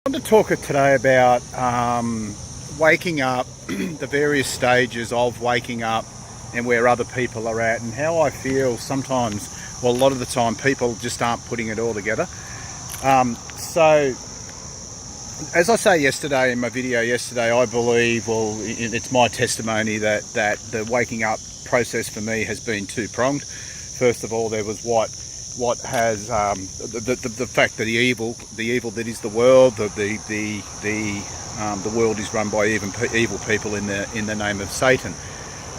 I want to talk today about waking up, the various stages of waking up and where other people are at, and how I feel sometimes, well, a lot of the time, people just aren't putting it all together. So, as I say yesterday in my video yesterday, I believe, well, it's my testimony that the waking up process for me has been two-pronged. First of all, there was what has the fact that the evil that is the world, the world is run by evil people in the name of Satan.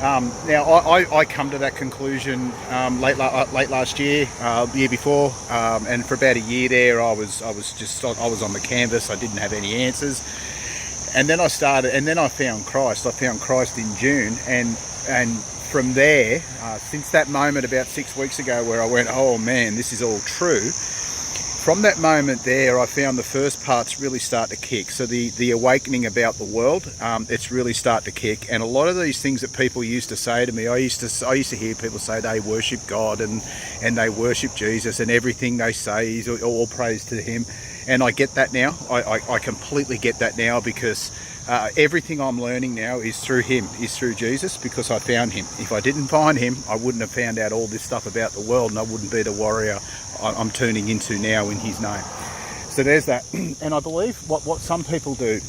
Now I come to that conclusion late last year, the year before, and for about a year there, I was on the canvas. I didn't have any answers, and then I found Christ. I found Christ in June, and from there, since that moment about 6 weeks ago where I went, oh man, this is all true, from that moment there, I found the first parts really start to kick. So the awakening about the world, it's really start to kick. And a lot of these things that people used to say to me, I used to hear people say they worship God and they worship Jesus, and everything they say is all praise to him. And I get that now. I completely get that now, because everything I'm learning now is through him, is through Jesus, because I found him. If I didn't find him, I wouldn't have found out all this stuff about the world, and I wouldn't be the warrior I'm turning into now in his name. So there's that. And I believe what some people do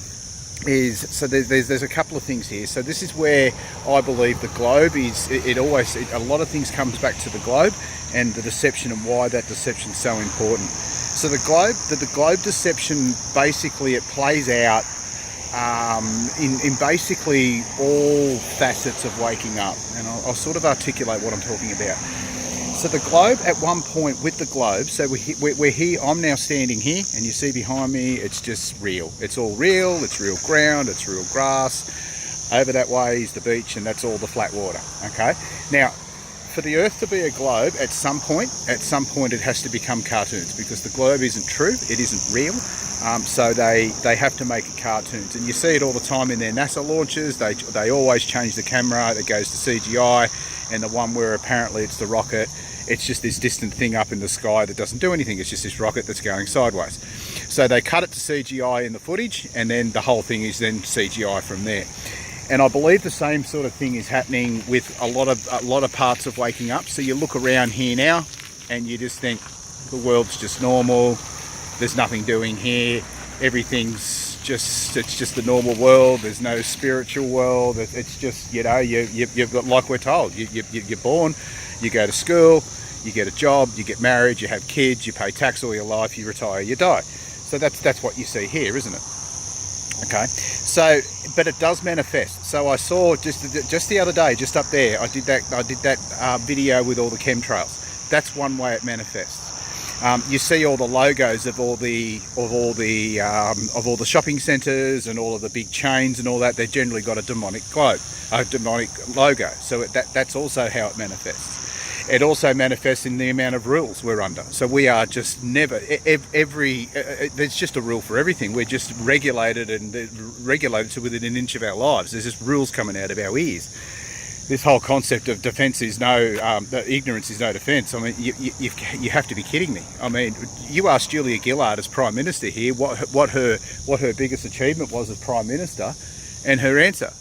is, so there's a couple of things here. So this is where I believe the globe is, a lot of things comes back to the globe and the deception, and why that deception is so important. So the globe deception, basically it plays out in basically all facets of waking up, and I'll sort of articulate what I'm talking about. So the globe, at one point with the globe, so we're here, I'm now standing here, and you see behind me, it's just real. It's all real, it's real ground, it's real grass. Over that way is the beach, and that's all the flat water, okay? Now, for the Earth to be a globe, at some point it has to become cartoons, because the globe isn't true, it isn't real. So they have to make it cartoons, and you see it all the time in their NASA launches. They always change the camera that goes to CGI, and the one where apparently it's the rocket, it's just this distant thing up in the sky that doesn't do anything. It's just this rocket that's going sideways. So they cut it to CGI in the footage, and then the whole thing is then CGI from there. And I believe the same sort of thing is happening with a lot of parts of waking up. So you look around here now, and you just think the world's just normal. There's nothing doing here. Everything's it's just the normal world. There's no spiritual world. It's just, you've got, like we're told, you're born, you go to school, you get a job, you get married, you have kids, you pay tax all your life, you retire, you die. So that's what you see here, isn't it? Okay. So, but it does manifest. So I saw just the other day, just up there, I did that video with all the chemtrails. That's one way it manifests. You see all the logos of all the shopping centres and all of the big chains and all that. They've generally got a demonic logo. So that's also how it manifests. It also manifests in the amount of rules we're under. So we are just never, there's just a rule for everything. We're just regulated to within an inch of our lives. There's just rules coming out of our ears. This whole concept of defence is ignorance is no defence. I mean, you have to be kidding me. I mean, you asked Julia Gillard as Prime Minister here what her biggest achievement was as Prime Minister, and her answer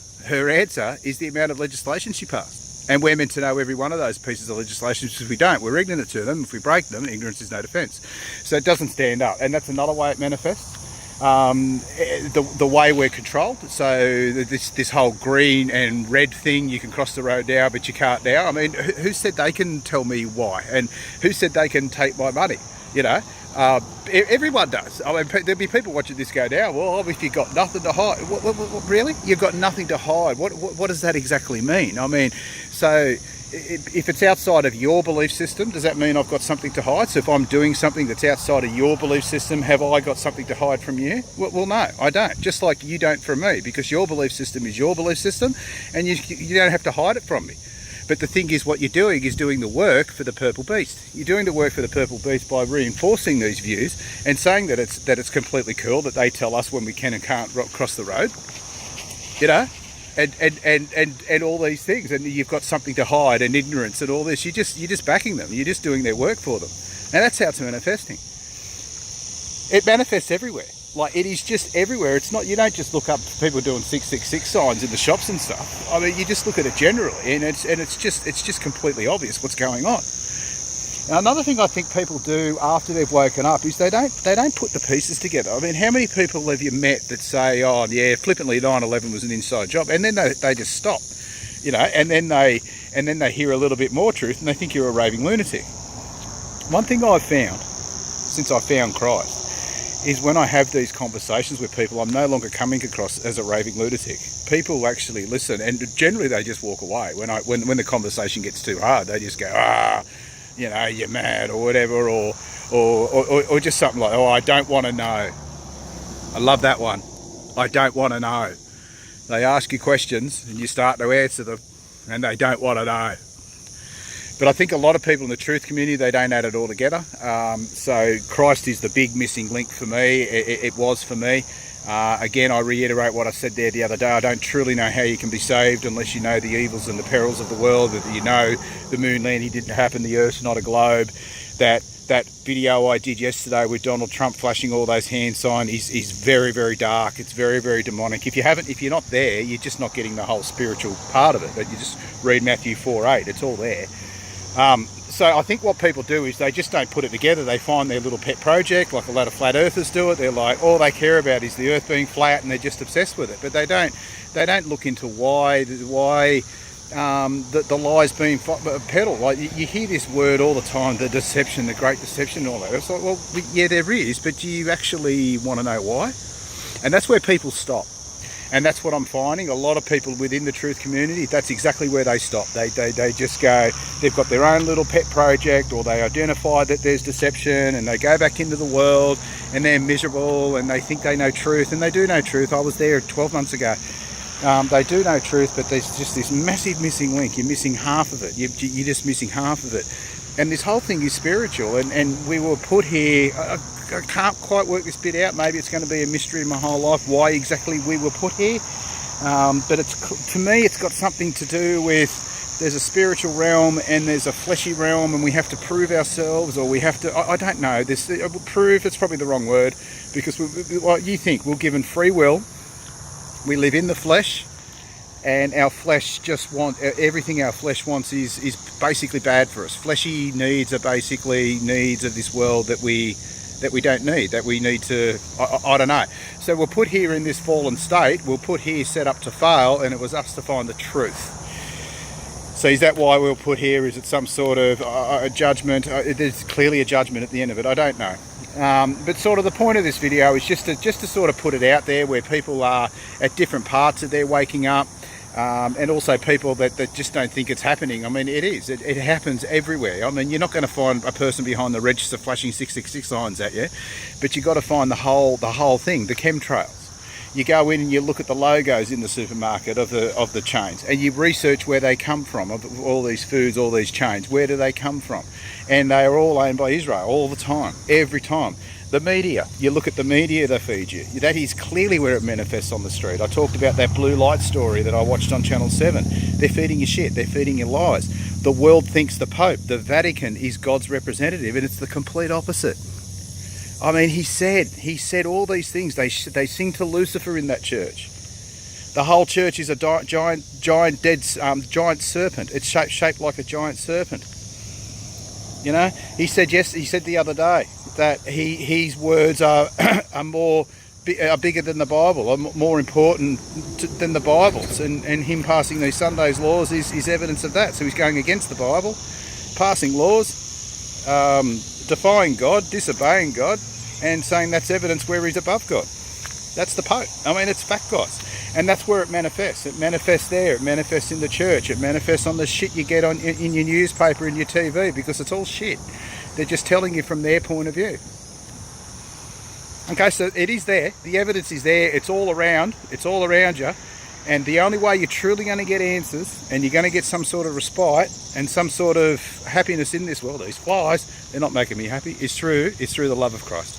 is the amount of legislation she passed. And we're meant to know every one of those pieces of legislation, because if we don't, we're ignorant to them. If we break them, ignorance is no defence. So it doesn't stand up, and that's another way it manifests. The way we're controlled. So this whole green and red thing, you can cross the road now, but you can't now. I mean, who said they can tell me why? And who said they can take my money? Everyone does. I mean, there'll be people watching this go now, well, if you've got nothing to hide. What, really? You've got nothing to hide. What does that exactly mean? I mean, so if it's outside of your belief system, does that mean I've got something to hide? So if I'm doing something that's outside of your belief system, have I got something to hide from you? Well, no, I don't. Just like you don't from me, because your belief system is your belief system, and you don't have to hide it from me. But the thing is, what you're doing is doing the work for the purple beast. You're doing the work for the purple beast by reinforcing these views and saying that it's completely cool that they tell us when we can and can't cross the road. And all these things, and you've got something to hide, and ignorance and all this. You're just backing them. You're just doing their work for them. Now that's how it's manifesting. It manifests everywhere. Like, it is just everywhere. It's not, you don't just look up people doing 666 signs in the shops and stuff. I mean, you just look at it generally, and it's just completely obvious what's going on. Now, another thing I think people do after they've woken up is they don't put the pieces together. I mean, how many people have you met that say, oh yeah, flippantly 9/11 was an inside job, and then they just stop, you know, and then they hear a little bit more truth and they think you're a raving lunatic. One thing I've found since I found Christ is when I have these conversations with people, I'm no longer coming across as a raving lunatic. People actually listen, and generally they just walk away. When the conversation gets too hard, they just go, you know, you're mad or whatever, or just something like, oh, I don't want to know. I love that one. I don't want to know. They ask you questions and you start to answer them, and they don't want to know. But I think a lot of people in the truth community, they don't add it all together. So Christ is the big missing link for me. It was for me. Again, I reiterate what I said there the other day. I don't truly know how you can be saved unless you know the evils and the perils of the world, that you know the moon landing didn't happen, the earth's not a globe, that video I did yesterday with Donald Trump flashing all those hand signs is very, very dark. It's very, very demonic. If you're not there, you're just not getting the whole spiritual part of it. But you just read Matthew 4:8, it's all there. So I think what people do is they just don't put it together. They find their little pet project, like a lot of flat earthers do it. They're like, all they care about is the earth being flat, and they're just obsessed with it. But they don't look into why the lies being peddled. Like, you hear this word all the time, the deception, the great deception, and all that. It's like, well, yeah, there is, but do you actually want to know why? And that's where people stop. And that's what I'm finding. A lot of people within the truth community, that's exactly where they stop. They just go, they've got their own little pet project, or they identify that there's deception, and they go back into the world and they're miserable, and they think they know truth, and they do know truth. I was there 12 months ago. They do know truth, but there's just this massive missing link. You're missing half of it. You're just missing half of it. And this whole thing is spiritual, and we were put here. I can't quite work this bit out. Maybe it's going to be a mystery my whole life why exactly we were put here. But to me, it's got something to do with, there's a spiritual realm and there's a fleshy realm, and we have to prove ourselves, or we have to, I don't know, prove, it's probably the wrong word, because what you think, we're given free will, we live in the flesh, and our flesh just everything our flesh wants is basically bad for us. Fleshy needs are basically needs of this world that we don't need, that we need to, I don't know. So we're put here in this fallen state, we're put here set up to fail, and it was us to find the truth. So is that why we were put here? Is it some sort of a judgment? There's clearly a judgment at the end of it, I don't know. But sort of the point of this video is just to sort of put it out there where people are at different parts of their waking up. And also people that just don't think it's happening. I mean, it is. It happens everywhere. I mean, you're not going to find a person behind the register flashing 666 signs at you, but you've got to find the whole thing, the chemtrails. You go in and you look at the logos in the supermarket of the chains, and you research where they come from, of all these foods, all these chains. Where do they come from? And they are all owned by Israel all the time, every time. The media, you look at the media they feed you. That is clearly where it manifests on the street. I talked about that blue light story that I watched on Channel 7. They're feeding you shit, they're feeding you lies. The world thinks the Pope, the Vatican, is God's representative, and it's the complete opposite. I mean, he said all these things. They sing to Lucifer in that church. The whole church is a giant serpent. It's shaped like a giant serpent. You know, he said the other day that his words are bigger than the Bible, are more important than the Bible's, and him passing these Sundays laws is evidence of that. So he's going against the Bible, passing laws, defying God, disobeying God, and saying that's evidence where he's above God. That's the Pope. I mean, it's fact, guys. And that's where it manifests. It manifests there. It manifests in the church. It manifests on the shit you get in your newspaper and your TV, because it's all shit. They're just telling you from their point of view. Okay, so it is there. The evidence is there. It's all around. It's all around you. And the only way you're truly going to get answers, and you're going to get some sort of respite and some sort of happiness in this world, these flies, they're not making me happy, is through the love of Christ.